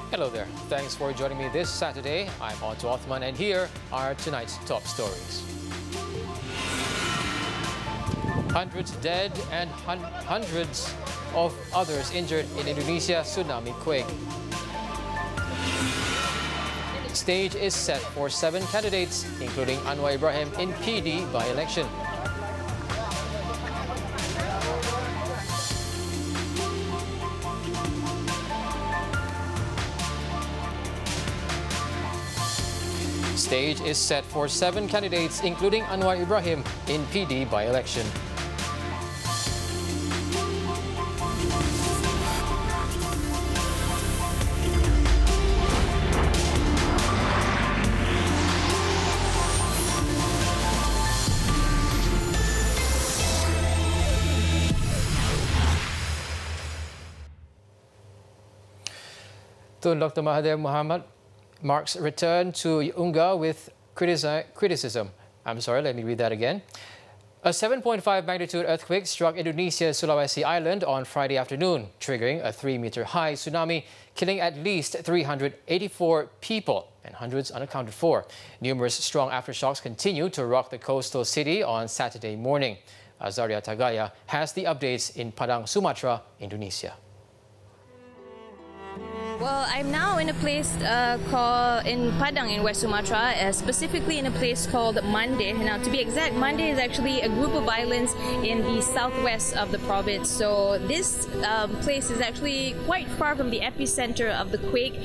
Hello there. Thanks for joining me this Saturday. I'm Tonton, and here are tonight's top stories. Hundreds dead and hundreds of others injured in Indonesia tsunami quake. Stage is set for 7 candidates, including Anwar Ibrahim in PD by-election. Stage is set for 7 candidates, including Anwar Ibrahim in PD by-election. Dr. Mahathir marks return to UNGA with criticism. I'm sorry, let me read that again. A 7.5 magnitude earthquake struck Indonesia's Sulawesi Island on Friday afternoon, triggering a 3-meter-high tsunami, killing at least 384 people and hundreds unaccounted for. Numerous strong aftershocks continue to rock the coastal city on Saturday morning. Azaria Tagaya has the updates in Padang, Sumatra, Indonesia. Well, I'm now in a place called in Padang in West Sumatra, specifically in a place called Mande. Now, to be exact, Mande is actually a group of islands in the southwest of the province. So this place is actually quite far from the epicenter of the quake,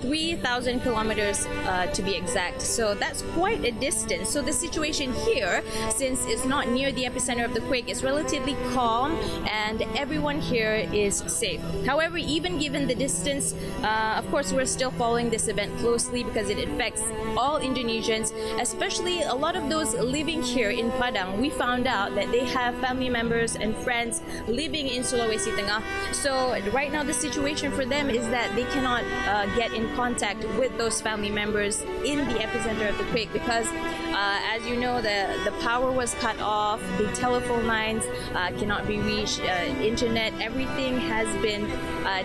3,000 kilometers to be exact. So that's quite a distance. So the situation here, since it's not near the epicenter of the quake, is relatively calm and everyone here is safe. However, even given the distance, of course, we're still following this event closely because it affects all Indonesians, especially a lot of those living here in Padang. We found out that they have family members and friends living in Sulawesi Tengah. So right now the situation for them is that they cannot get in contact with those family members in the epicenter of the quake because, as you know, the power was cut off, the telephone lines cannot be reached, internet, everything has been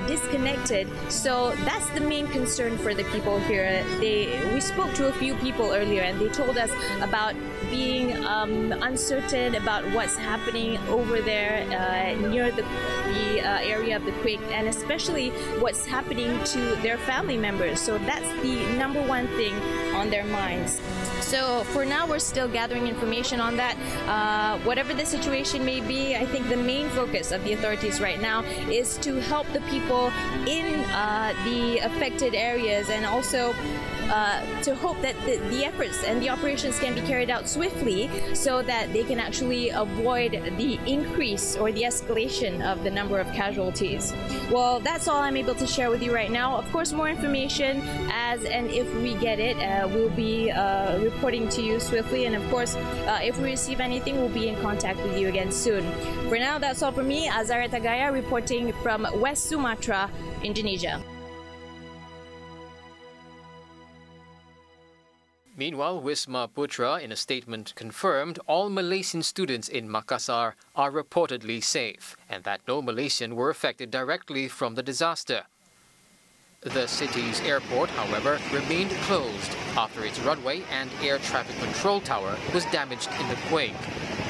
disconnected. So that's the main concern for the people here. We spoke to a few people earlier and they told us about being uncertain about what's happening over there near the area of the quake, and especially what's happening to their family members. So that's the #1 thing on their minds. So for now, we're still gathering information on that. Whatever the situation may be, I think the main focus of the authorities right now is to help the people in the affected areas, and also to hope that the efforts and the operations can be carried out swiftly so that they can actually avoid the increase or the escalation of the number of casualties. Well, that's all I'm able to share with you right now. Of course, more information as and if we get it, we'll be reporting to you swiftly. And of course, if we receive anything, we'll be in contact with you again soon. For now, that's all from me, Azaria Tagaya, reporting from West Sumatra, Indonesia. Meanwhile, Wisma Putra, in a statement, confirmed all Malaysian students in Makassar are reportedly safe and that no Malaysian were affected directly from the disaster. The city's airport, however, remained closed after its runway and air traffic control tower was damaged in the quake.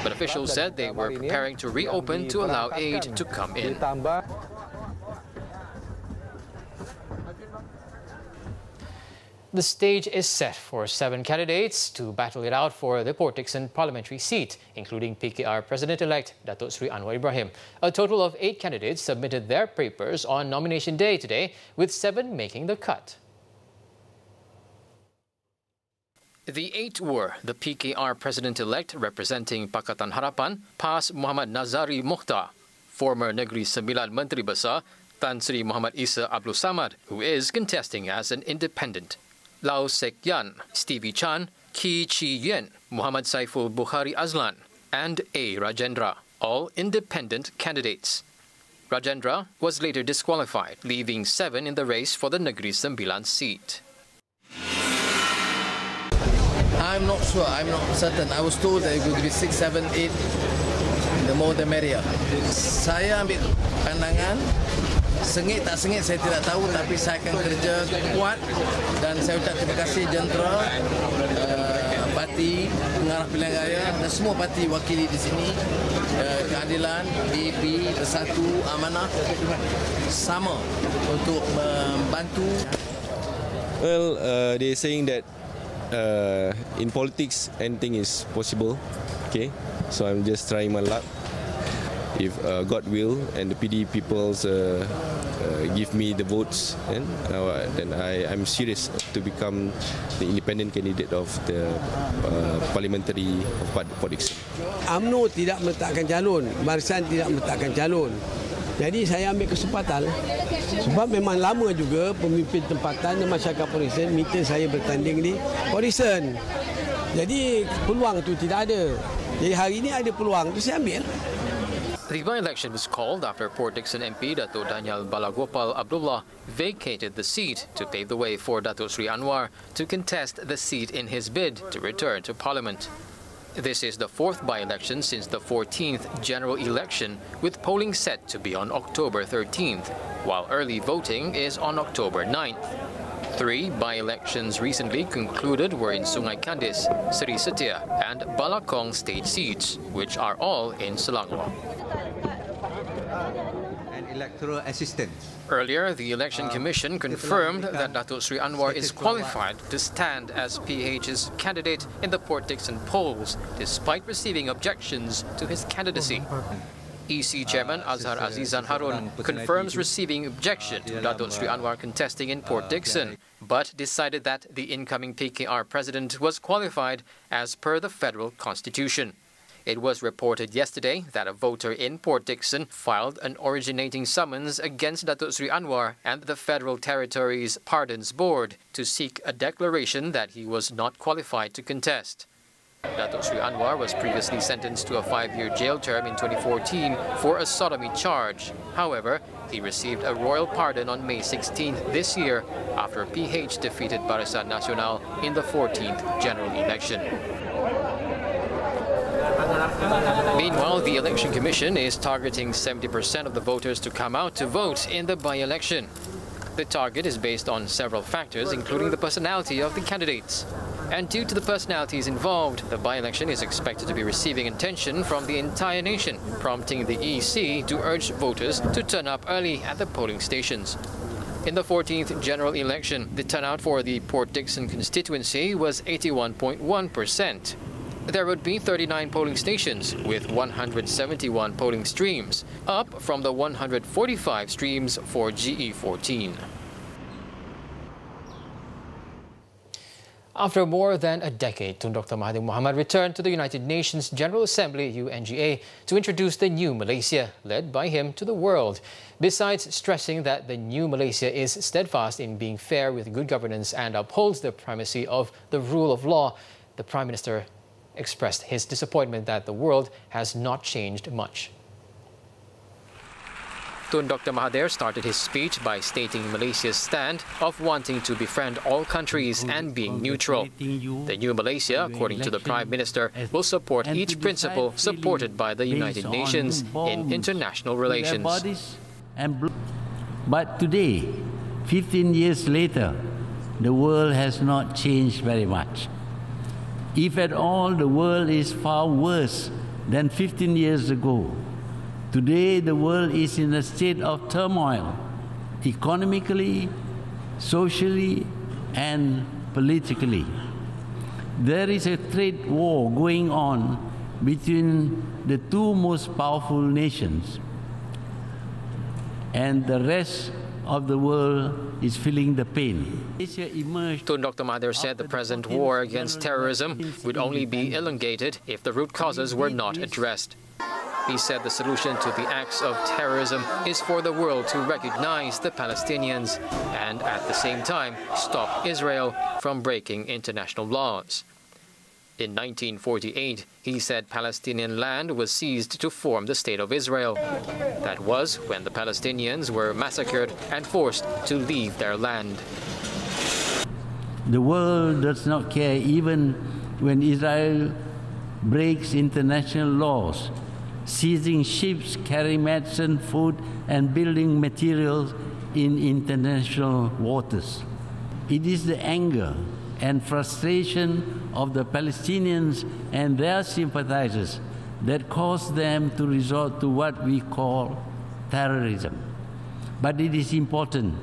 But officials said they were preparing to reopen to allow aid to come in. The stage is set for 7 candidates to battle it out for the Port Dickson parliamentary seat, including PKR President-elect Datuk Seri Anwar Ibrahim. A total of 8 candidates submitted their papers on nomination day today, with 7 making the cut. The 8 were the PKR President-elect representing Pakatan Harapan, PAS Muhammad Nazari Mokhtar, former Negeri Sembilan Menteri Besar Tan Sri Muhammad Isa Abdul Samad, who is contesting as an independent, Lau Sek Yan, Stevie Chan, Ki Chi Yuen, Muhammad Saiful Bukhari Azlan, and A. Rajendra, all independent candidates. Rajendra was later disqualified, leaving 7 in the race for the Negeri Sembilan seat. I'm not sure, I'm not certain. I was told that it would be 6, 7, 8, the more the merrier. Saya ambil pandangan Sengit tak sengit saya tidak tahu, tapi saya akan kerja kuat dan saya ucap terima kasih jentera, parti, pengarah pilihan raya dan semua parti wakili di sini. Keadilan, DAP, Bersatu, Amanah sama untuk membantu. Well, they're saying that in politics anything is possible. Okay, so I'm just trying my luck. If God will and the PD peoples give me the votes, then I'm serious to become the independent candidate of the parliamentary of Port Dickson. UMNO tidak meletakkan calon, Barisan tidak meletakkan calon. Jadi saya ambil kesempatan sebab memang lama juga pemimpin tempatan dan masyarakat Port Dickson minta saya bertanding di Port Dickson. Jadi peluang tu tidak ada. Jadi hari ini ada peluang tu saya ambil. The by-election was called after Port Dickson MP Dato' Daniel Balagopal Abdullah vacated the seat to pave the way for Dato' Sri Anwar to contest the seat in his bid to return to Parliament. This is the fourth by-election since the 14th general election, with polling set to be on October 13th, while early voting is on October 9th. 3 by-elections recently concluded were in Sungai Kandis, Seri Setia and Balakong state seats, which are all in Selangor. And electoral assistance. Earlier, the Election Commission confirmed that Dato' Sri Anwar is qualified to stand as PH's candidate in the Port Dickson polls, despite receiving objections to his candidacy. EC Chairman Azhar Azizan Harun confirms receiving objection to Dato' Sri Anwar contesting in Port Dickson, but decided that the incoming PKR president was qualified as per the federal constitution. It was reported yesterday that a voter in Port Dickson filed an originating summons against Dato' Sri Anwar and the Federal Territories Pardons Board to seek a declaration that he was not qualified to contest. Dato' Sri Anwar was previously sentenced to a 5-year jail term in 2014 for a sodomy charge. However, he received a royal pardon on May 16th this year after PH defeated Barisan Nasional in the 14th general election. Meanwhile, the Election Commission is targeting 70% of the voters to come out to vote in the by-election. The target is based on several factors, including the personality of the candidates. And due to the personalities involved, the by-election is expected to be receiving attention from the entire nation, prompting the EC to urge voters to turn up early at the polling stations. In the 14th general election, the turnout for the Port Dickson constituency was 81.1%. There would be 39 polling stations with 171 polling streams, up from the 145 streams for GE14. After more than a decade, Tun Dr. Mahathir Mohamad returned to the United Nations General Assembly, UNGA, to introduce the new Malaysia, led by him to the world. Besides stressing that the new Malaysia is steadfast in being fair with good governance and upholds the primacy of the rule of law, the Prime Minister expressed his disappointment that the world has not changed much. Tun Dr. Mahathir started his speech by stating Malaysia's stand of wanting to befriend all countries and being neutral. The new Malaysia, according to the Prime Minister, will support each principle supported by the United Nations in international relations. But today, 15 years later, the world has not changed very much. If at all, the world is far worse than 15 years ago. Today, the world is in a state of turmoil, economically, socially, and politically. There is a trade war going on between the two most powerful nations, and the rest of the world is feeling the pain. Tun Dr. Mahathir said the present war against terrorism would only be elongated if the root causes were not addressed. He said the solution to the acts of terrorism is for the world to recognize the Palestinians and at the same time stop Israel from breaking international laws. In 1948, he said Palestinian land was seized to form the State of Israel. That was when the Palestinians were massacred and forced to leave their land. The world does not care even when Israel breaks international laws, seizing ships carrying medicine, food, and building materials in international waters. It is the anger and frustration of the Palestinians and their sympathizers that caused them to resort to what we call terrorism. But it is important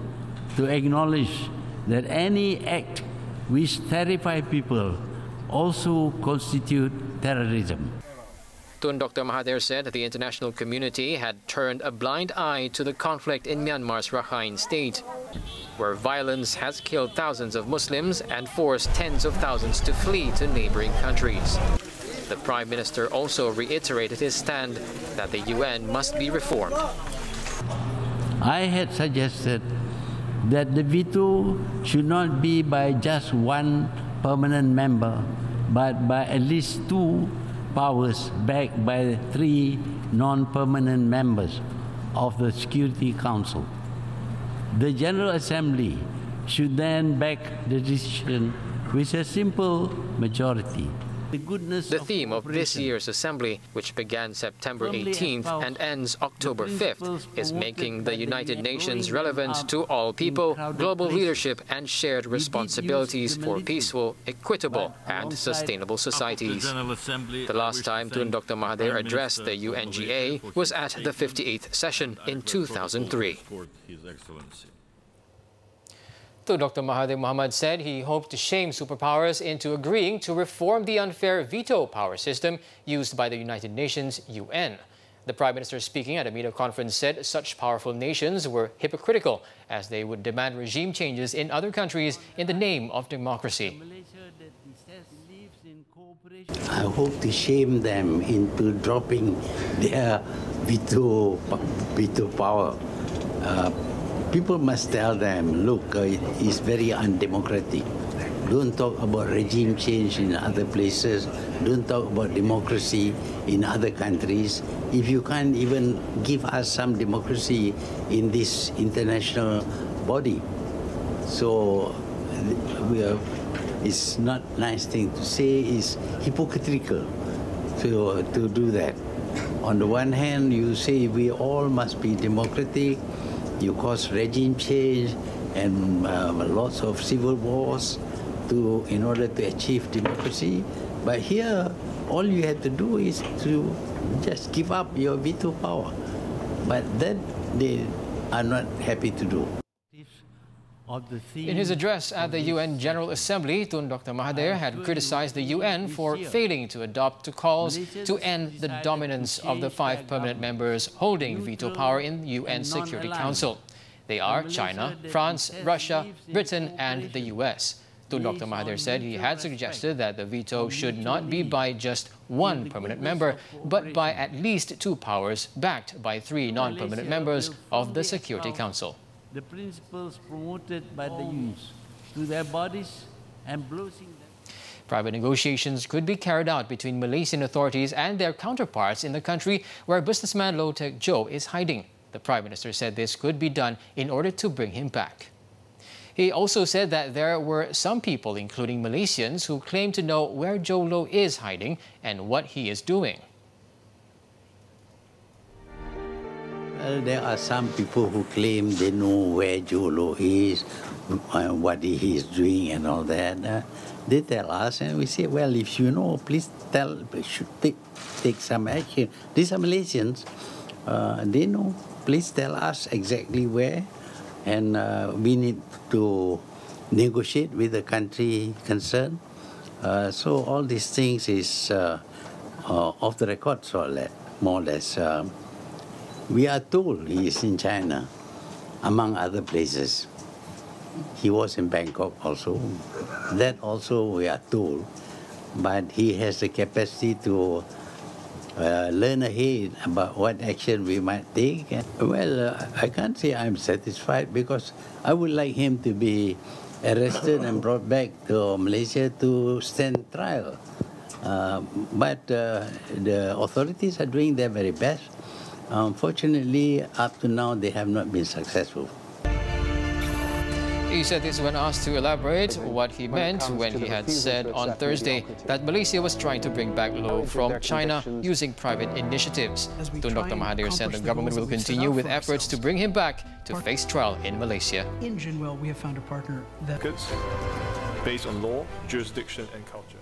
to acknowledge that any act which terrify people also constitute terrorism. Tun Dr. Mahathir said that the international community had turned a blind eye to the conflict in Myanmar's Rakhine state, where violence has killed thousands of Muslims and forced tens of thousands to flee to neighboring countries. The Prime Minister also reiterated his stand that the UN must be reformed. I had suggested that the veto should not be by just one permanent member, but by at least two powers backed by three non-permanent members of the Security Council. The General Assembly should then back the decision with a simple majority. The theme of this year's assembly, which began September 18th and ends October 5th, is making the United Nations relevant to all people, global leadership, and shared responsibilities for peaceful, equitable, and sustainable societies. The last time Tun Dr. Mahathir addressed the UNGA was at the 58th session in 2003. So Dr. Mahathir Mohamad said he hoped to shame superpowers into agreeing to reform the unfair veto power system used by the United Nations UN. The Prime Minister, speaking at a media conference, said such powerful nations were hypocritical as they would demand regime changes in other countries in the name of democracy. I hope to shame them into dropping their veto power. People must tell them, look, it's very undemocratic. Don't talk about regime change in other places. Don't talk about democracy in other countries. If you can't even give us some democracy in this international body. So it's not a nice thing to say. It's hypocritical to do that. On the one hand, you say we all must be democratic. You cause regime change and lots of civil wars in order to achieve democracy. But here, all you have to do is to just give up your veto power. But that they are not happy to do. In his address at the UN General Assembly, Tun Dr. Mahathir had criticized the UN for failing to adopt calls to end the dominance of the 5 permanent members holding veto power in the UN Security Council. They are China, France, Russia, Britain, and the US. Tun Dr. Mahathir said he had suggested that the veto should not be by just one permanent member, but by at least 2 powers backed by 3 non-permanent members of the Security Council. The principles promoted by the youth to their bodies and blessing them. Private negotiations could be carried out between Malaysian authorities and their counterparts in the country where businessman low-tech Jho is hiding. The Prime Minister said this could be done in order to bring him back. He also said that there were some people, including Malaysians, who claim to know where Jho Low is hiding and what he is doing. Well, there are some people who claim they know where Jho Low is, what he is doing and all that. They tell us and we say, well, if you know, please should take some action. These are Malaysians. They know. Please tell us exactly where. And we need to negotiate with the country concerned. So all these things is off the record, so more or less. We are told he is in China, among other places. He was in Bangkok also. That also we are told. But he has the capacity to learn ahead about what action we might take. Well, I can't say I'm satisfied because I would like him to be arrested and brought back to Malaysia to stand trial. But the authorities are doing their very best. Unfortunately, up to now, they have not been successful. The He said this when asked to elaborate what he meant when he had said on Thursday that Malaysia was trying to bring back Low from China using private initiatives. Tun Dr. Mahathir said the government will continue with efforts to bring him back to face trial in Malaysia. In Jinwell, we have found a partner that based on law, jurisdiction and culture.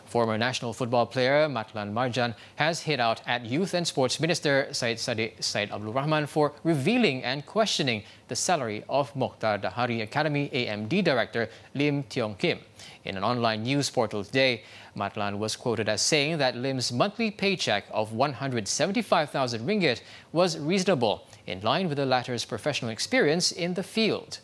Former national football player Matlan Marjan has hit out at Youth and Sports Minister Syed Abdul Rahman for revealing and questioning the salary of Mokhtar Dahari Academy AMD Director Lim Tiong Kim. In an online news portal today, Matlan was quoted as saying that Lim's monthly paycheck of 175,000 ringgit was reasonable, in line with the latter's professional experience in the field.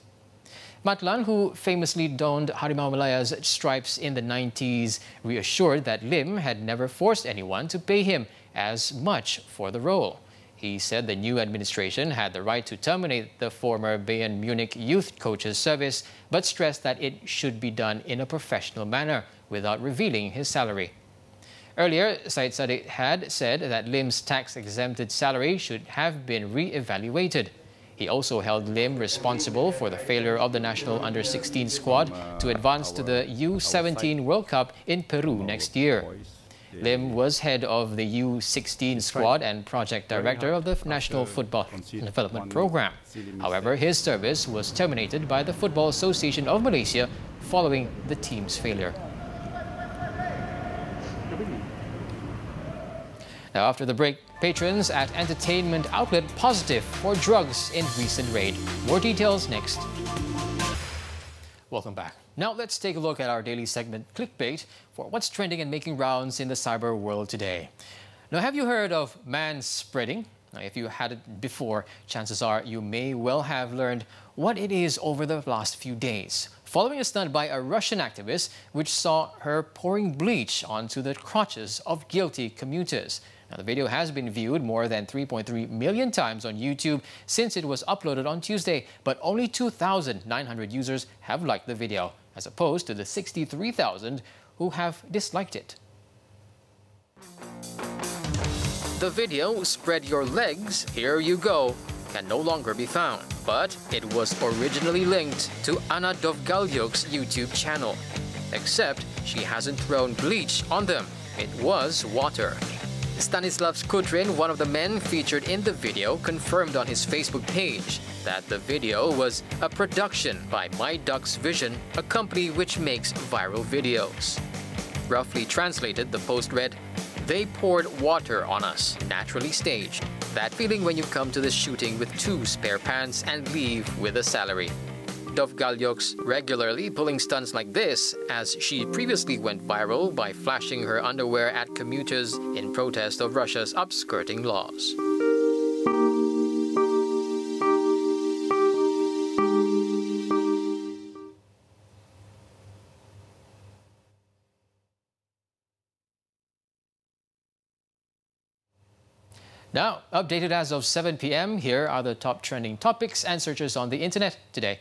Matlan, who famously donned Harimau Malaya's stripes in the 90s, reassured that Lim had never forced anyone to pay him as much for the role. He said the new administration had the right to terminate the former Bayern Munich youth coach's service, but stressed that it should be done in a professional manner without revealing his salary. Earlier, Syed Saddiq had said that Lim's tax-exempted salary should have been re-evaluated. He also held Lim responsible for the failure of the national under-16 squad to advance to the U17 World Cup in Peru next year. Lim was head of the U16 squad and project director of the National Football Development Program. However, his service was terminated by the Football Association of Malaysia following the team's failure. Now, after the break, patrons at entertainment outlet positive for drugs in recent raid. More details next. Welcome back. Now let's take a look at our daily segment, Clickbait, for what's trending and making rounds in the cyber world today. Now, have you heard of manspreading? Now, if you had it before, chances are you may well have learned what it is over the last few days, following a stunt by a Russian activist which saw her pouring bleach onto the crotches of guilty commuters. Now, the video has been viewed more than 3.3 million times on YouTube since it was uploaded on Tuesday, but only 2,900 users have liked the video, as opposed to the 63,000 who have disliked it. The video, Spread Your Legs, Here You Go, can no longer be found, but it was originally linked to Anna Dovgalyuk's YouTube channel. Except she hasn't thrown bleach on them. It was water. Stanislav Skudrin, one of the men featured in the video, confirmed on his Facebook page that the video was a production by My Ducks Vision, a company which makes viral videos. Roughly translated, the post read, "They poured water on us, naturally staged. That feeling when you come to the shooting with 2 spare pants and leave with a salary." Dovgalyuk's regularly pulling stunts like this, as she previously went viral by flashing her underwear at commuters in protest of Russia's upskirting laws. Now, updated as of 7 p.m., here are the top trending topics and searches on the internet today.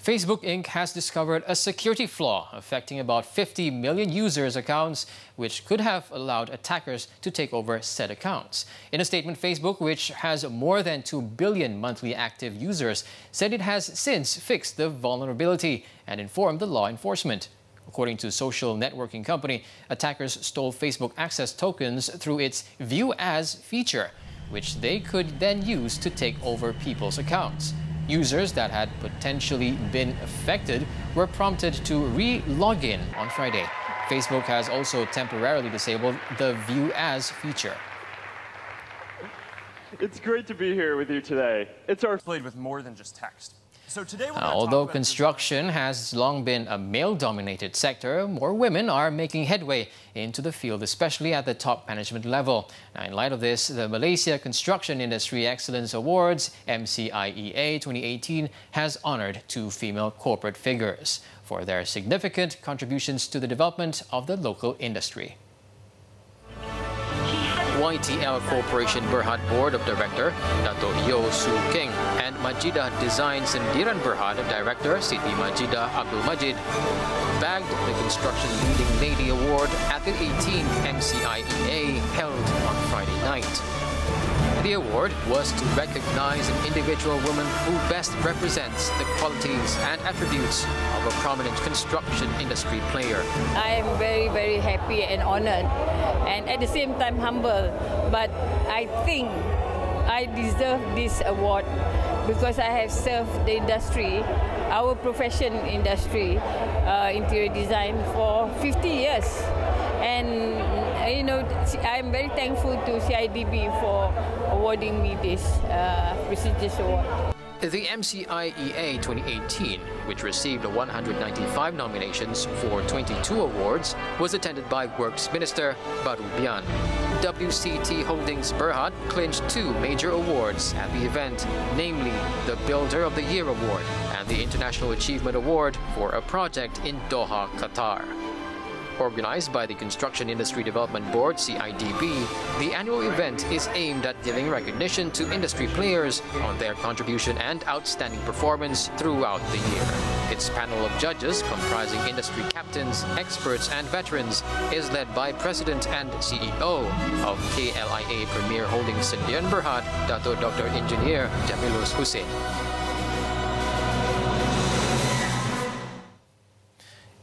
Facebook Inc. has discovered a security flaw affecting about 50 million users' accounts, which could have allowed attackers to take over said accounts. In a statement, Facebook, which has more than 2 billion monthly active users, said it has since fixed the vulnerability and informed the law enforcement. According to social networking company, attackers stole Facebook access tokens through its View As feature, which they could then use to take over people's accounts. Users that had potentially been affected were prompted to re-log in on Friday. Facebook has also temporarily disabled the View As feature. It's great to be here with you today. It's our played with more than just text. Although construction has long been a male-dominated sector, more women are making headway into the field, especially at the top management level. Now, in light of this, the Malaysia Construction Industry Excellence Awards, MCIEA 2018, has honoured 2 female corporate figures for their significant contributions to the development of the local industry. YTL Corporation Berhad Board of Director, Dato' Yo Su Keng, and Majidah Design Sendiran Berhad Director, Siti Majidah Abdul Majid, bagged the Construction Leading Lady Award at the 18th MCIEA held on Friday night. The award was to recognize an individual woman who best represents the qualities and attributes of a prominent construction industry player. I am very, very happy and honored, and at the same time humble. But I think I deserve this award because I have served the industry, our profession industry, interior design, for 50 years. And you know, I'm very thankful to CIDB for awarding me this prestigious award. The MCIEA 2018, which received 195 nominations for 22 awards, was attended by Works Minister Baru Bian. WCT Holdings Berhad clinched 2 major awards at the event, namely the Builder of the Year Award and the International Achievement Award for a project in Doha, Qatar. Organized by the Construction Industry Development Board, CIDB, the annual event is aimed at giving recognition to industry players on their contribution and outstanding performance throughout the year. Its panel of judges, comprising industry captains, experts and veterans, is led by President and CEO of KLIA Premier Holdings Sendiran Berhad, Dato' Dr. Engineer Jamilus Hussein.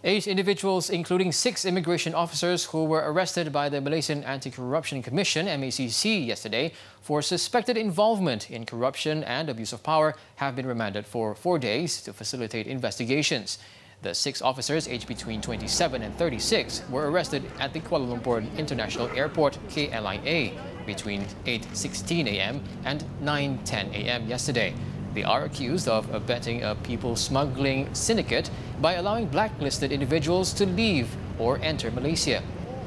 8 individuals, including 6 immigration officers who were arrested by the Malaysian Anti-Corruption Commission (MACC) yesterday for suspected involvement in corruption and abuse of power, have been remanded for 4 days to facilitate investigations. The 6 officers, aged between 27 and 36, were arrested at the Kuala Lumpur International Airport (KLIA) between 8:16 a.m. and 9:10 a.m. yesterday. They are accused of abetting a people smuggling syndicate by allowing blacklisted individuals to leave or enter Malaysia.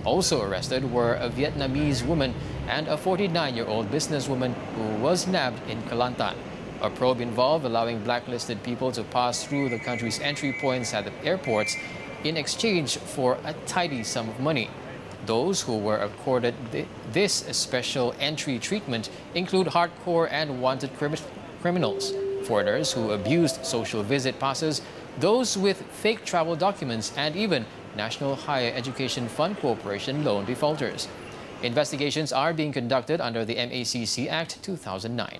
Also arrested were a Vietnamese woman and a 49-year-old businesswoman who was nabbed in Kelantan. A probe involved allowing blacklisted people to pass through the country's entry points at the airports in exchange for a tidy sum of money. Those who were accorded this special entry treatment include hardcore and wanted criminals, foreigners who abused social visit passes, those with fake travel documents, and even National Higher Education Fund Corporation loan defaulters. Investigations are being conducted under the MACC Act 2009.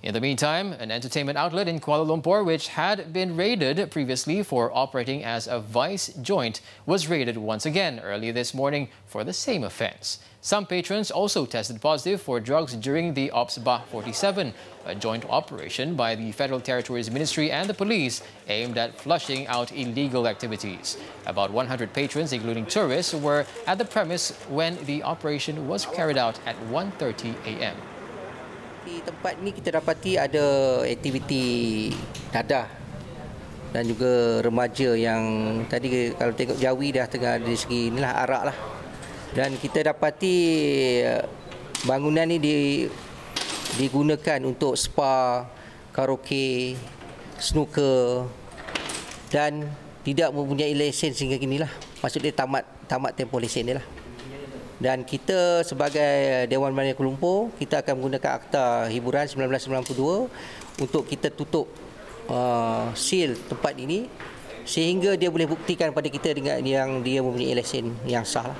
In the meantime, an entertainment outlet in Kuala Lumpur, which had been raided previously for operating as a vice joint, was raided once again early this morning for the same offence. Some patrons also tested positive for drugs during the Ops Bah 47, a joint operation by the Federal Territories Ministry and the police aimed at flushing out illegal activities. About 100 patrons, including tourists, were at the premise when the operation was carried out at 1:30 a.m. Di tempat ni kita dapati ada aktiviti dadah dan juga remaja yang tadi kalau tengok Jawi dah tengah dari segi inilah arak lah. Dan kita dapati bangunan ni digunakan untuk spa, karaoke, snooker dan tidak mempunyai lesen sehingga kini lah. Maksudnya tamat tempoh lesen dia lah. Dan kita sebagai Dewan Melayu Kuala Lumpur, kita akan menggunakan Akta Hiburan 1992 untuk kita tutup seal tempat ini sehingga dia boleh buktikan pada kita dengan yang dia mempunyai lesen yang sah.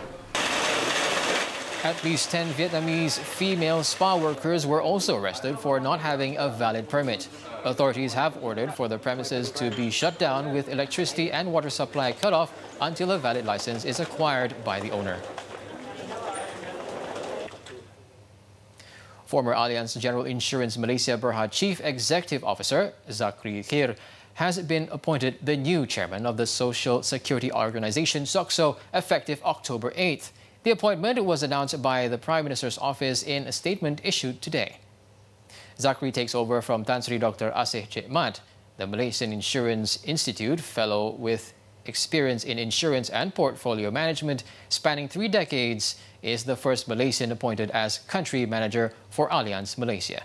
At least 10 Vietnamese female spa workers were also arrested for not having a valid permit. Authorities have ordered for the premises to be shut down with electricity and water supply cut off until a valid license is acquired by the owner. Former Allianz General Insurance Malaysia Berhad Chief Executive Officer Zakri Khir has been appointed the new chairman of the Social Security Organisation SOCSO effective October 8th. The appointment was announced by the Prime Minister's office in a statement issued today. Zakri takes over from Tan Sri Dr. Asih Jekmat, the Malaysian Insurance Institute fellow with experience in insurance and portfolio management spanning 3 decades, is the first Malaysian appointed as country manager for Allianz Malaysia.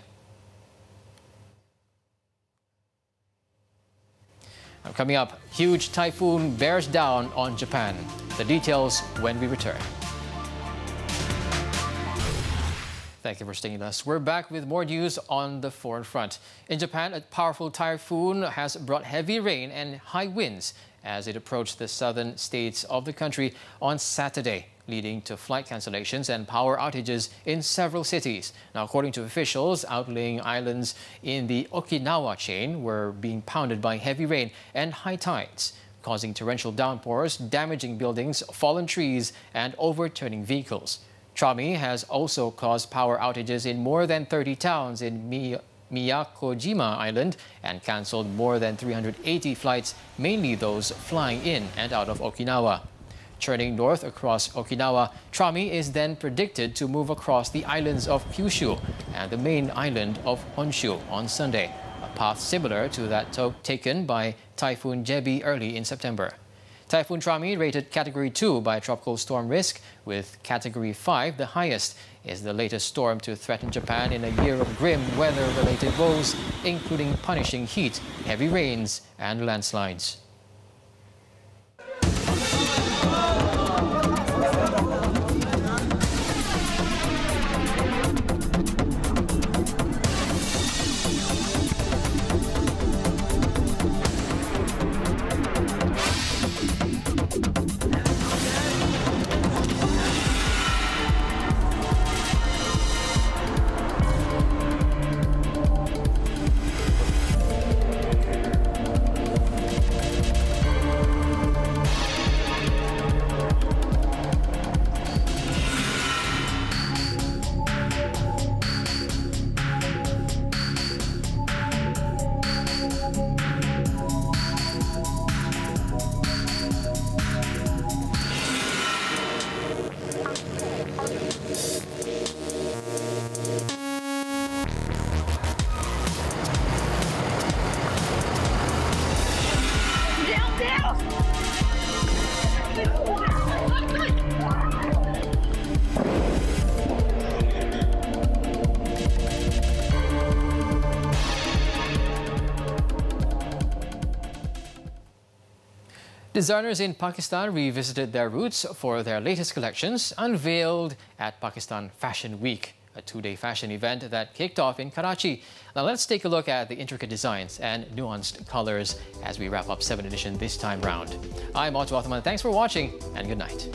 Now, coming up, huge typhoon bears down on Japan. The details when we return. Thank you for staying with us. We're back with more news on the foreign front. In Japan, a powerful typhoon has brought heavy rain and high winds as it approached the southern states of the country on Saturday, leading to flight cancellations and power outages in several cities. Now, according to officials, outlying islands in the Okinawa chain were being pounded by heavy rain and high tides, causing torrential downpours, damaging buildings, fallen trees, and overturning vehicles. Trami has also caused power outages in more than 30 towns in Miyakojima Island and cancelled more than 380 flights, mainly those flying in and out of Okinawa. Churning north across Okinawa, Trami is then predicted to move across the islands of Kyushu and the main island of Honshu on Sunday, a path similar to that taken by Typhoon Jebi early in September. Typhoon Trami, rated Category 2 by Tropical Storm Risk, with Category 5 the highest, is the latest storm to threaten Japan in a year of grim weather-related woes, including punishing heat, heavy rains and landslides. Designers in Pakistan revisited their roots for their latest collections, unveiled at Pakistan Fashion Week, a 2-day fashion event that kicked off in Karachi. Now let's take a look at the intricate designs and nuanced colors as we wrap up 7th edition this time round. I'm Otto Othman. Thanks for watching and good night.